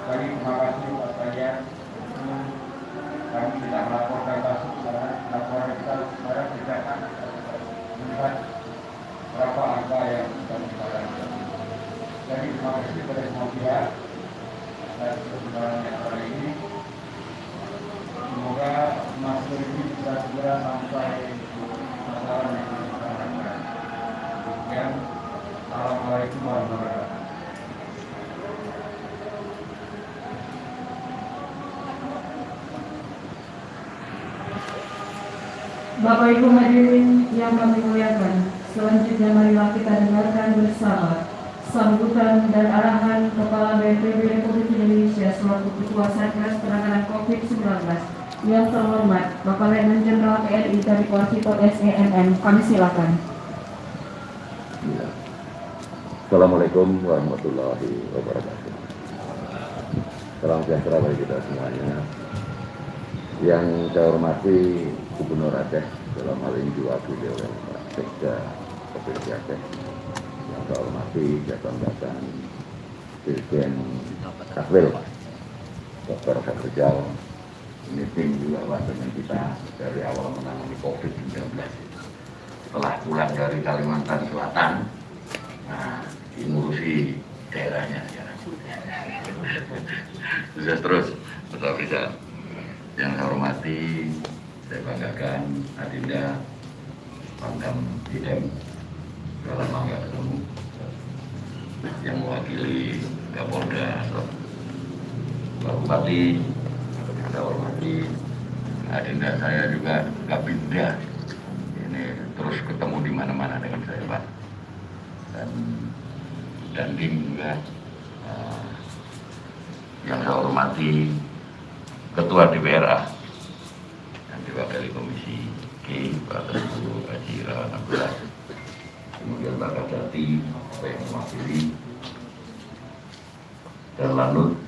terima kasih atas kalian. Kami tidak melaporkan kasus karena laporan kita sekarang tidak akan melihat berapa angka yang kami lakukan. Jadi terima kasih kepada semua pihak atas kebenaran acara ini. Semoga masker ini bisa segera sampai masalah yang kita harapkan. Demikian, Assalamualaikum warahmatullahi wabarakatuh. Bapak Ibu hadirin yang kami muliakan, selanjutnya marilah kita dengarkan bersama sambutan dan arahan Kepala BNPB Republik Indonesia selaku Ketua Satgas Penanganan COVID-19 yang terhormat Bapak Letnan Jenderal TNI dari Warsito SEMM. Kami silakan. Assalamualaikum warahmatullahi wabarakatuh. Salam sejahtera bagi kita semuanya. Yang saya hormati Gubernur Aceh, dalam hal ini diwakili oleh Pak Sekda Provinsi Aceh. Yang saya hormati jabatan Dirjen Kaswil, Dr. Satrijal. Ini tim juga Pak dengan kita dari awal menangani COVID-19. Setelah pulang dari Kalimantan Selatan, nah, ngurusi daerahnya sekarang. Sukses terus, Bapak Rizal. Yang saya hormati, saya banggakan Adinda Pangdam Idem, sudah lama nggak ketemu, yang mewakili Kapolda, Pak Bupati, saya hormati Adinda saya juga Kabinda, ini terus ketemu di mana-mana dengan saya Pak, dan tim juga, yang saya hormati Ketua DPRA yang diwakili Komisi K, Pak Teguh Ajira Nabila, kemudian Pak Kadati, yang mewakili, dan Lanut,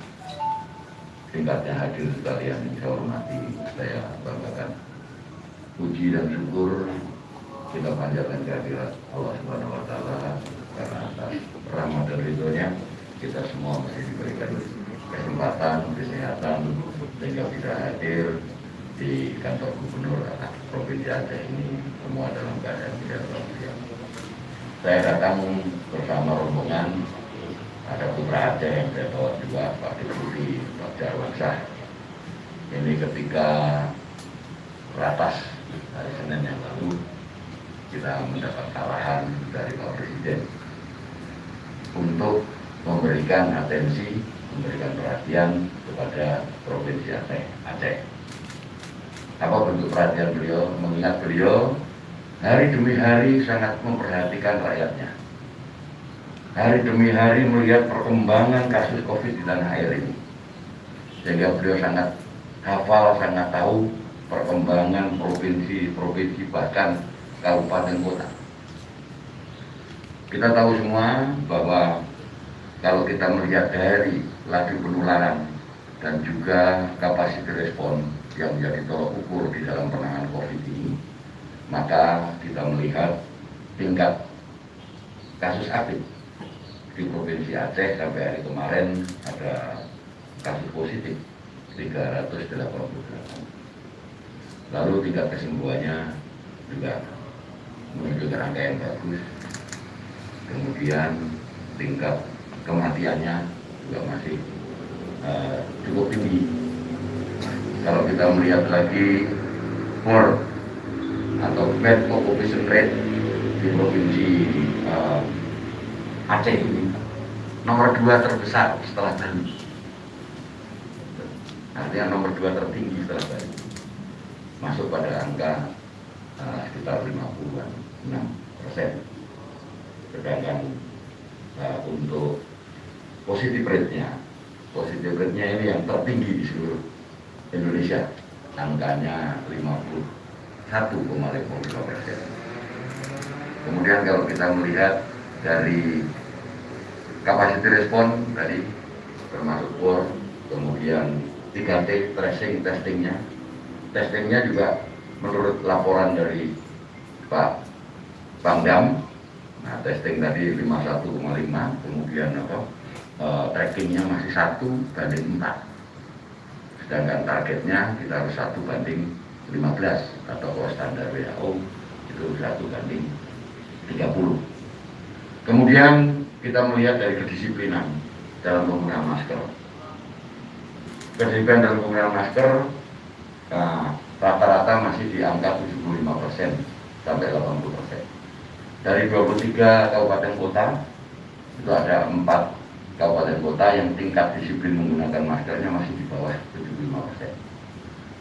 tingkatnya hadir sekalian yang saya hormati, saya banggakan. Puji dan syukur kita panjatkan kehadirat Allah Subhanahu Wa Taala karena atas rahmat dan ridhonya kita semua masih diberikan kesempatan, kesehatan sehingga bisa hadir di kantor Gubernur Provinsi Aceh ini semua dalam keadaan sehat walafiat. Saya datang bersama rombongan, ada putra Aceh yang saya bawa juga, Pak Deputi, Pak Jarwansah. Ini ketika ratas hari Senin yang lalu kita mendapat arahan dari Pak Presiden untuk memberikan atensi, memberikan perhatian kepada Provinsi Aceh. Apa bentuk perhatian beliau? Mengingat beliau hari demi hari sangat memperhatikan rakyatnya. Hari demi hari melihat perkembangan kasus COVID di tanah air ini. Sehingga beliau sangat hafal, sangat tahu perkembangan provinsi, bahkan kabupaten kota. Kita tahu semua bahwa kalau kita melihat dari laju penularan dan juga kapasitas respon yang menjadi tolok ukur di dalam penanganan COVID ini, maka kita melihat tingkat kasus aktif di Provinsi Aceh sampai hari kemarin ada kasus positif 388. Lalu tingkat kesembuhannya juga menunjukkan angka yang bagus. Kemudian tingkat kematiannya juga masih cukup tinggi. Kalau kita melihat lagi POR atau bed population rate di Provinsi Aceh ini nomor 2 terbesar setelah Bali. Artinya nomor 2 tertinggi setelah Bali. Masuk pada angka sekitar 56%. Sedangkan untuk positif rate-nya ini yang tertinggi di seluruh Indonesia, angkanya 51,5%. Kemudian kalau kita melihat dari kapasitas respon tadi termasuk POR, kemudian 3T testingnya juga menurut laporan dari Pak Pangdam, nah testing tadi 51,5, kemudian trackingnya masih 1:4, sedangkan targetnya kita harus 1:15 atau kalau standar WHO itu 1:30. Kemudian kita melihat dari kedisiplinan dalam penggunaan masker. Kedisiplinan dalam penggunaan masker rata-rata masih di angka 75% sampai 80%. Dari 23 kabupaten kota itu ada 4 kabupaten kota yang tingkat disiplin menggunakan maskernya masih di bawah 75%.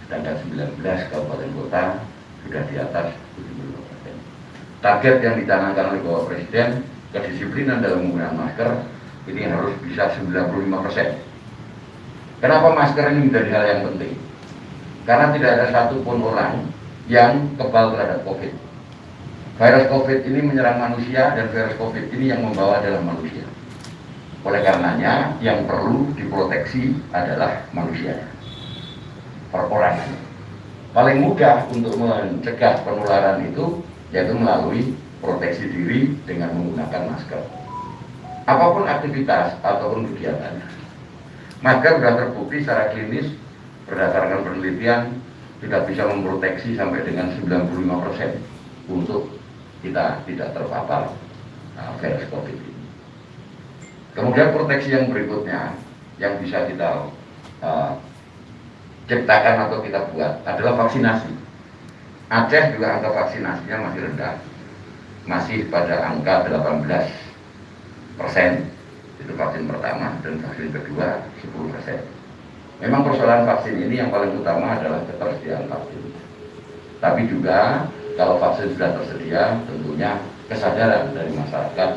Sedangkan 19 kabupaten kota sudah di atas 75%. Target yang dicanangkan oleh Bapak Presiden, kedisiplinan dalam menggunakan masker ini harus bisa 95%. Kenapa masker ini menjadi hal yang penting? Karena tidak ada satupun orang yang kebal terhadap COVID. Virus COVID ini menyerang manusia dan virus COVID ini yang membawa adalah manusia. Oleh karenanya yang perlu diproteksi adalah manusia, perorangan. Paling mudah untuk mencegah penularan itu yaitu melalui proteksi diri dengan menggunakan masker. Apapun aktivitas ataupun kegiatan, masker sudah terbukti secara klinis berdasarkan penelitian tidak bisa memproteksi sampai dengan 95% untuk kita tidak terpapar virus COVID ini. Kemudian proteksi yang berikutnya yang bisa kita ciptakan atau kita buat adalah vaksinasi. Aceh juga angka vaksinasinya masih rendah, masih pada angka 18%, itu vaksin pertama, dan vaksin kedua 10%. Memang persoalan vaksin ini yang paling utama adalah ketersediaan vaksin. Tapi juga kalau vaksin sudah tersedia, tentunya kesadaran dari masyarakat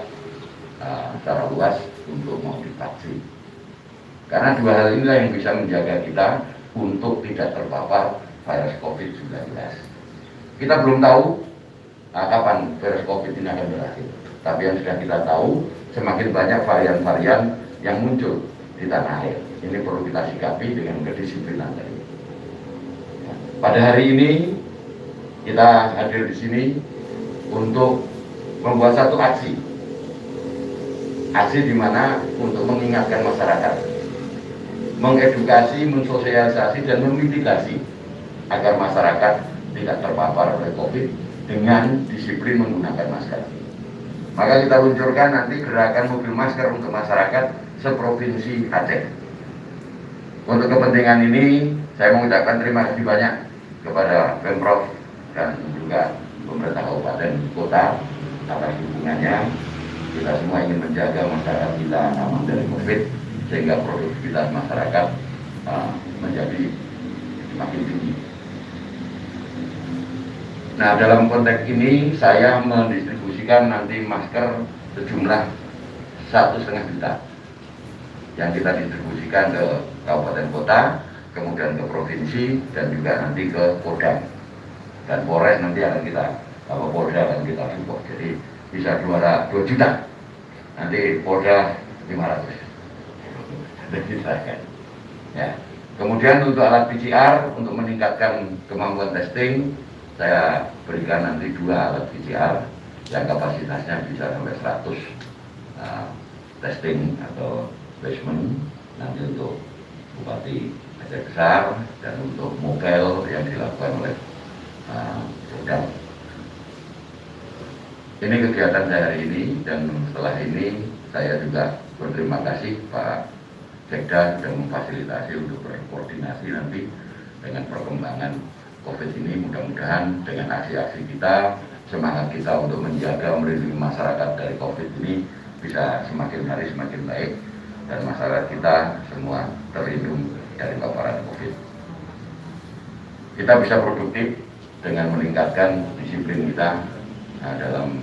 secara luas untuk mau divaksin. Karena dua hal inilah yang bisa menjaga kita untuk tidak terpapar virus COVID-19. Kita belum tahu kapan virus COVID ini akan berakhir. Tapi yang sudah kita tahu, semakin banyak varian-varian yang muncul di tanah air. Ini perlu kita sikapi dengan kedisiplinan tadi. Pada hari ini kita hadir di sini untuk membuat satu aksi di mana untuk mengingatkan masyarakat, mengedukasi, mensosialisasi dan memitigasi agar masyarakat tidak terpapar oleh COVID dengan disiplin menggunakan masker. Maka kita luncurkan nanti gerakan mobil masker untuk masyarakat seprovinsi Aceh. Untuk kepentingan ini, saya mengucapkan terima kasih banyak kepada Pemprov dan juga pemerintah kabupaten kota atas dukungannya. Kita semua ingin menjaga masyarakat kita aman dari COVID sehingga produktivitas masyarakat menjadi semakin tinggi. Nah, dalam konteks ini saya mendistribusikan nanti masker sejumlah 1,5 juta yang kita distribusikan ke kabupaten kota, kemudian ke provinsi dan juga nanti ke Kodam dan Polres nanti akan kita Polda akan kita support. Jadi bisa 2 juta, nanti Polda 500. Ya. Kemudian untuk alat PCR untuk meningkatkan kemampuan testing, saya berikan nanti 2 alat PCR yang kapasitasnya bisa sampai 100 testing atau basement nanti untuk Bupati Aceh Besar dan untuk mobile yang dilakukan oleh Kodam. Ini kegiatan saya hari ini, dan setelah ini saya juga berterima kasih Pak Sekda sudah memfasilitasi untuk berkoordinasi nanti dengan perkembangan COVID ini. Mudah-mudahan dengan aksi-aksi kita, semangat kita untuk menjaga melindungi masyarakat dari COVID ini bisa semakin hari semakin baik dan masyarakat kita semua terlindung dari paparan COVID. Kita bisa produktif dengan meningkatkan disiplin kita dalam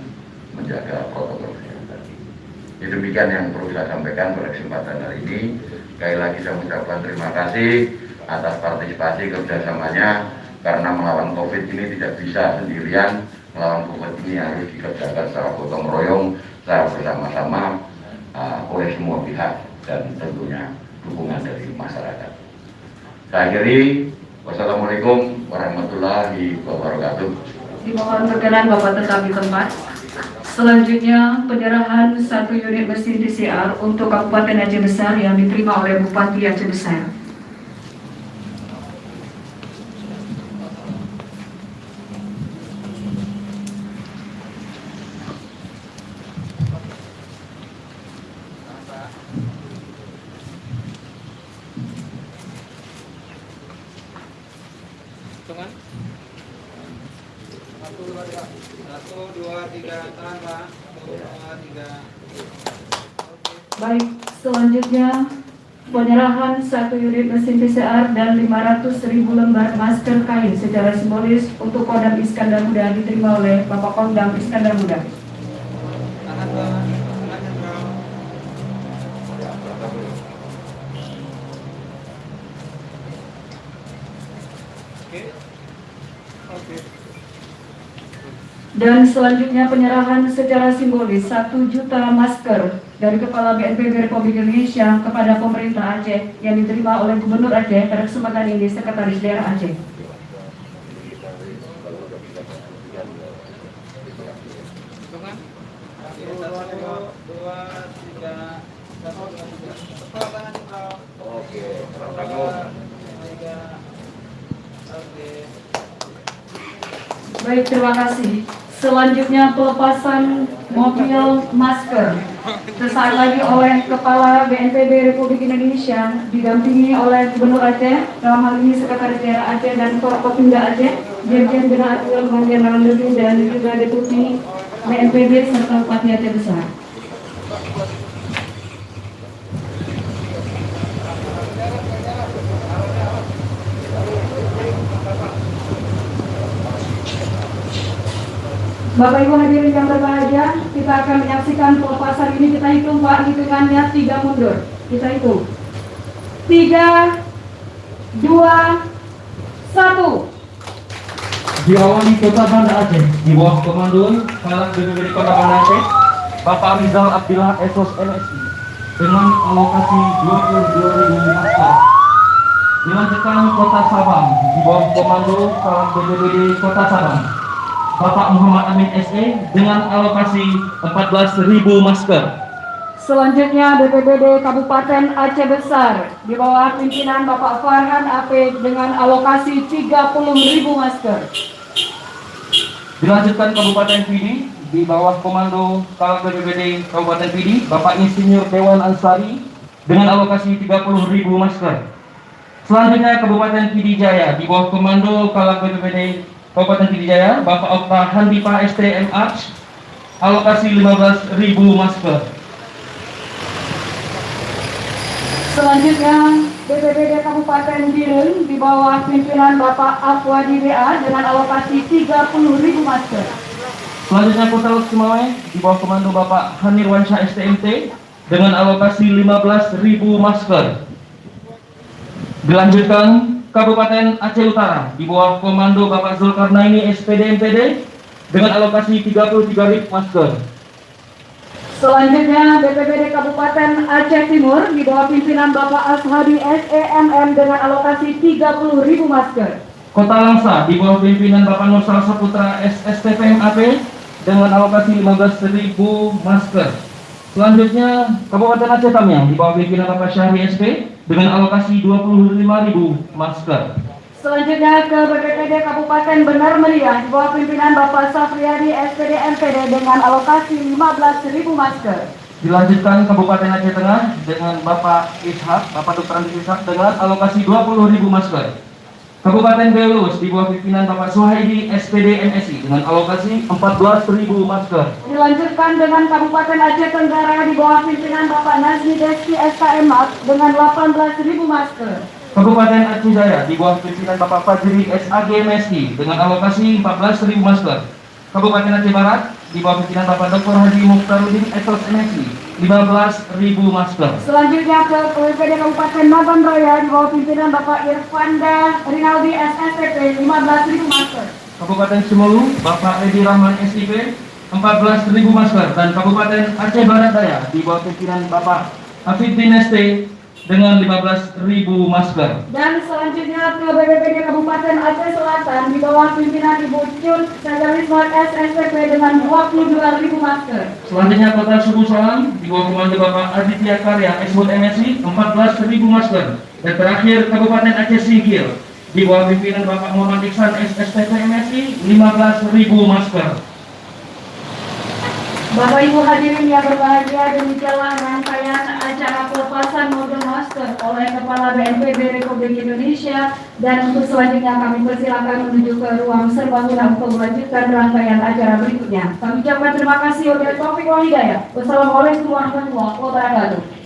menjaga protokol kesehatan. Jadi demikian yang perlu saya sampaikan pada kesempatan hari ini. Sekali lagi saya mengucapkan terima kasih atas partisipasi kerjasamanya, karena melawan COVID ini tidak bisa sendirian. Melawan COVID ini harus dikerjakan secara gotong royong, secara bersama-sama oleh semua pihak dan tentunya dukungan dari masyarakat. Saya akhiri, wassalamualaikum warahmatullahi wabarakatuh. Dimohon berkenan Bapak tetap di tempat. Selanjutnya, penyerahan 1 unit mesin PCR untuk Kabupaten Aceh Besar yang diterima oleh Bupati Aceh Besar. Hitungan. 1, 2, 3, tahan Pak. 1, 2, 3. Baik, selanjutnya penyerahan 1 unit mesin PCR dan 500.000 lembar masker kain secara simbolis untuk Kodam Iskandar Muda diterima oleh Bapak Kodam Iskandar Muda. Tahan Pak. Tahan Jenderal. Oke. Oke. Dan selanjutnya penyerahan secara simbolis 1 juta masker dari Kepala BNPB Republik Indonesia kepada pemerintah Aceh yang diterima oleh Gubernur Aceh pada kesempatan ini Sekretaris Daerah Aceh. Hitungan. 1, 2, 3. 1, 2, 3. Tepuk tangan Jenderal. Oke, 2, 3. Oke. Baik, terima kasih. Selanjutnya pelepasan mobil masker sesaat lagi oleh Kepala BNPB Republik Indonesia didampingi oleh Gubernur Aceh, dalam hal ini Sekretaris Daerah Aceh dan Forkopimda Aceh, Dirjen Bina Aduan Kementerian Dalam Negeri dan juga Deputi BNPB serta Bupati Aceh Besar. Bapak Ibu hadirin yang berbahagia, kita akan menyaksikan pelepasan ini. Kita hitung Pak, hitungannya 3 mundur. Kita hitung 3, 2, 1. Diawali Kota Banda Aceh di bawah komando Kepala BPBD Kota Banda Aceh Bapak Rizal Abdillah Esos LSI dengan alokasi 22.000 masker. Dilanjutkan Kota Sabang di bawah komando Kepala BPBD Kota Sabang Bapak Muhammad Amin SE dengan alokasi 14.000 masker. Selanjutnya BPBD Kabupaten Aceh Besar di bawah pimpinan Bapak Farhan AP dengan alokasi 30.000 masker. Dilanjutkan Kabupaten Pidi di bawah komando Kepala BPBD Kabupaten Pidi Bapak Insinyur Dewan Ansari dengan alokasi 30.000 masker. Selanjutnya Kabupaten Pidi Jaya di bawah komando Kepala BPBD Kabupaten Pidi Jaya Bapak Okta Handipa STMH alokasi 15.000 masker. Selanjutnya BPBD Kabupaten Biren di bawah pimpinan Bapak Afwadi WA dengan alokasi 30.000 masker. Selanjutnya Kota Cimawe di bawah komando Bapak Hanirwansyah STMT dengan alokasi 15.000 masker. Dilanjutkan Kabupaten Aceh Utara di bawah komando Bapak Zulkarnaini SPD MPD dengan alokasi 33.000 masker. Selanjutnya BPBD Kabupaten Aceh Timur di bawah pimpinan Bapak Ashadi SEMM dengan alokasi 30.000 masker. Kota Langsa di bawah pimpinan Bapak Nur Saputra SSTPMAP dengan alokasi 15.000 masker. Selanjutnya Kabupaten Aceh Tamiang di bawah pimpinan Bapak Syahri SP dengan alokasi 25.000 masker. Selanjutnya ke BPBD Kabupaten Benar Meriah di bawah pimpinan Bapak Safriyadi SPD MPD dengan alokasi 15.000 masker. Dilanjutkan Kabupaten Aceh Tengah dengan Bapak Ishak, Bapak Dr. Andi Ishak dengan alokasi 20.000 masker. Kabupaten Belus di bawah pimpinan Bapak Suhaidi SPD MSI dengan alokasi 14.000 masker. Dilanjutkan dengan Kabupaten Aceh Tenggara di bawah pimpinan Bapak Nazmi Deski SKMAT dengan 18.000 masker. Kabupaten Aceh Jaya di bawah pimpinan Bapak Fajri SAG MSI dengan alokasi 14.000 masker. Kabupaten Aceh Barat di bawah pimpinan Bapak Dr. Haji Mukhtaruddin Etos MSI 15.000 masker. Selanjutnya ke BPBD Kabupaten Naban Raya di bawah pimpinan Bapak Irfanda Rinaldi SSTP 15.000 masker. Kabupaten Simolu Bapak Edi Rahman SIP 14.000 masker dan Kabupaten Aceh Barat Daya di bawah pimpinan Bapak Hafidin ST dengan 15.000 masker. Dan selanjutnya ke BPBD Kabupaten Aceh Selatan di bawah pimpinan Ibu Cun Sagarisma SSPP dengan 22.000 masker. Selanjutnya Kota Suku Soang di bawah komando Bapak Aditya Karya Esbon MSI 14.000 masker. Dan terakhir Kabupaten Aceh Singkil di bawah pimpinan Bapak Muhammad Iksan SSPP MSI 15.000 masker. Bapak Ibu hadirin yang berbahagia, demikianlah rangkaian acara pelepasan modul masker oleh Kepala BNPB Republik Indonesia, dan untuk selanjutnya kami persilakan menuju ke ruang serbaguna untuk melanjutkan rangkaian acara berikutnya. Kami ucapkan terima kasih. Wabillahi taufiq wal hidayah. Wassalamualaikum warahmatullahi wabarakatuh.